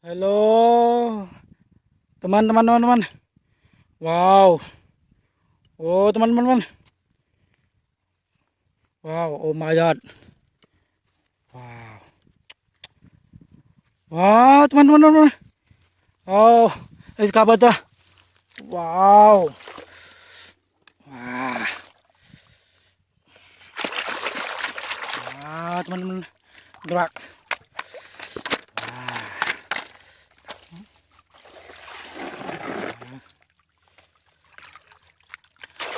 Halo, teman-teman. Wow. Oh, teman-teman. Wow, oh my god. Wow. Wow, teman-teman. Oh, Excavator. Wow. Wah. Wah, teman-teman. Gerak. Wah.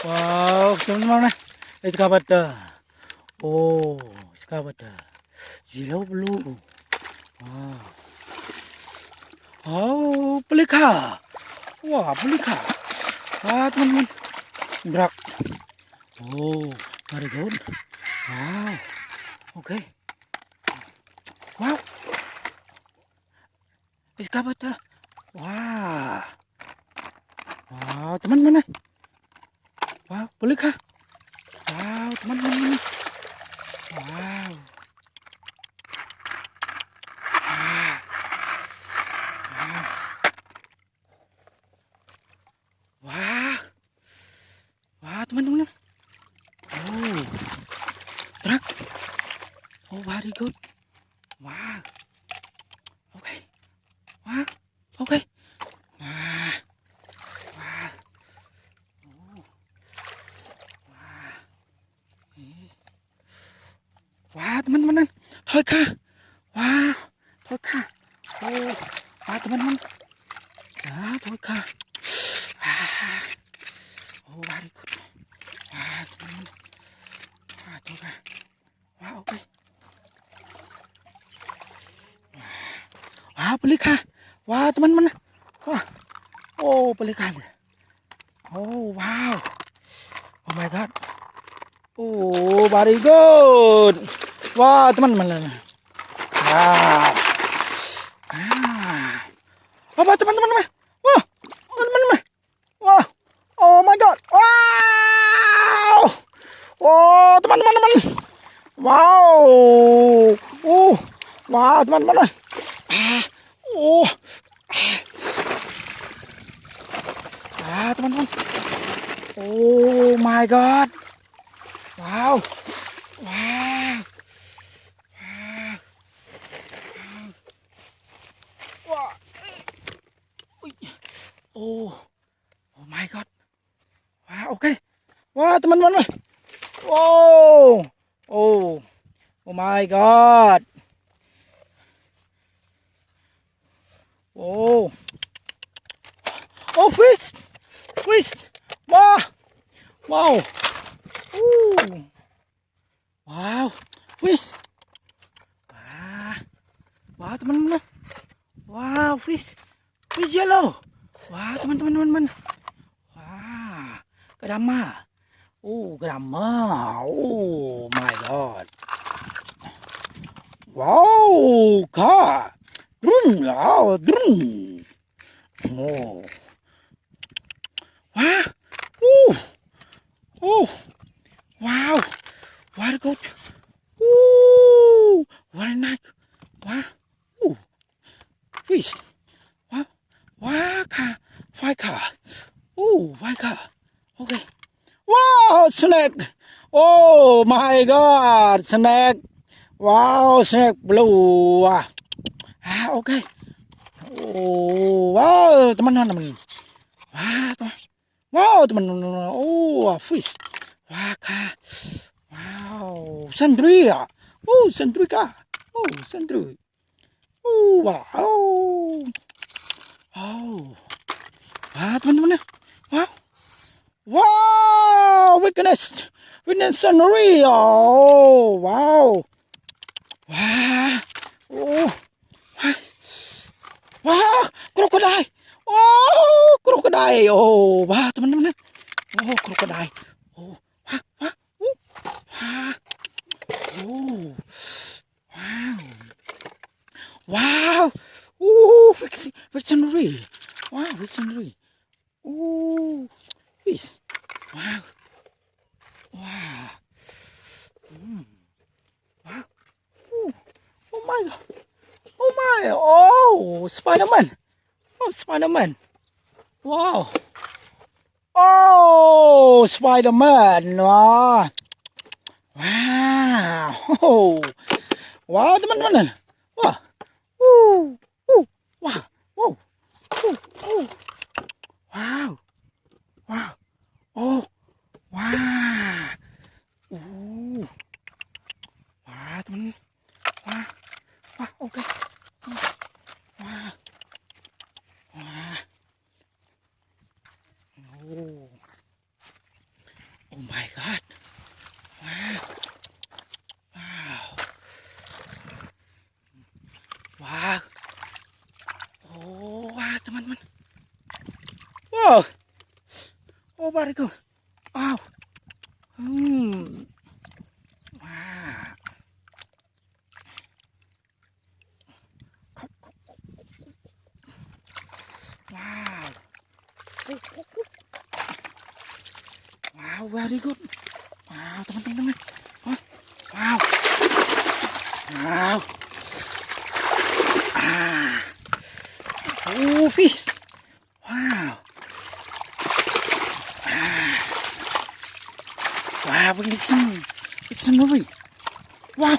Wow, teman-teman. Excavator. Oh, Excavator. Yellow blue. Wow. Oh, pelika. Wah, pelika. Wah, teman-teman. Gerak. Oh, very good. Wow. Okay. Wow. Excavator. Wah. Wow, teman-teman. Wow, pelika. Wow, teman-teman. Wow. Wah. Wah, teman-teman. Oh. Gerak. Oh, very good. Wow. Okay. Wow. Okay. Wah. Wah. Oh. Wah. Wah, teman-teman. Thôi kha. Wah. Thôi kha. Oh. Wah, teman-teman. Ya, thôi kha. Ah. Oh, very good. Wah, teman-teman. Wah, thôi kha. Wah, okay. Wah, pelika. Wah, teman-teman. Wah. Oh, pelika. Oh, wow. Oh my god. Oh, very good. Wah, teman-teman. Wah. Ah. Apa teman-teman? Wah, teman-teman. Wah. Oh my god. Wow. Oh, teman-teman. Wow. Wah, teman-teman. Ah. Oh. Ah, teman-teman. Oh my god. Wow. Wow. Wah. Oh. Oh my god. Wah, oke. Wah, teman-teman. Wow. Oh. Oh my god. Oh. Oh, fish. Fish. Wah. Wow. Wow. Fish. Wah. Wah, teman-teman. Wow, fish. Fish yellow. Wah, teman-teman. Wah. Kedama. Oh, kedama. Oh my god. Wow, kak. Drum, ya, drum. Oh. Wah. Oh. Wow. Very good. Very nice. Wow. Fish. Wow. Wow, car. Five car. Five car. Okay. Wow, snake. Oh my god, snake. Wow, snake blue. Okay. Oh, wow, teman-teman. Wow, teman-teman. Oh, fish. Wah, kak. Wow, sandri ya. Oh, sandri kak. Oh, sandri. Oh, wow. Oh. Wah, teman-teman. Wow. Wow, witness sandri. Oh, wow. Wah. Oh. Wah, krokodil. Oh, krokodil. Oh, wah, teman-teman. Oh, krokodil. Oh, wah, wah. Wah. Oh. Wow. Wow. Victory. Wow, victory. Fish. Wow. Wow. Wow. Oh my god. Oh my. Oh, Spiderman. Oh, Spiderman. Wow. Oh, Spiderman. Wah. Wow. Wow, teman-teman. Wah. Wah. Wow. Wow. Wow. Oh. Wah. Wah, teman. Wah. Wah, oke. Wah. Wah. Oh. Oh my god. Wow. Wow. Wah. Oh, wah, teman-teman. Wow. Oh, bariku. Wow. Wah. Wow. Wow, very good. Wow, teman-teman. Wow. Wow. Oh, fish. Wow. Wow, it's a movie. Wow.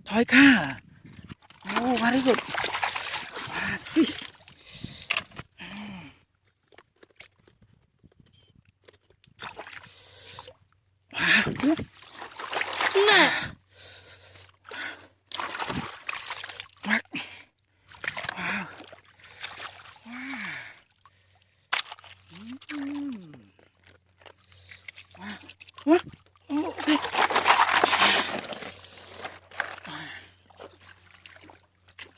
Thôi ka. Oh, very good. Wow, fish. Wow. Nah. Wow. Wow. Oh, okay.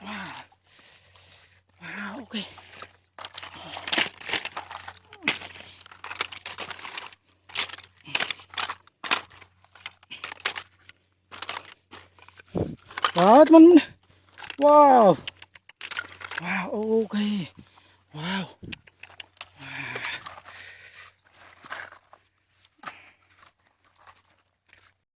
Wow. Wow, okay. Wow, teman-teman. Wow. Wow, okay. Wow.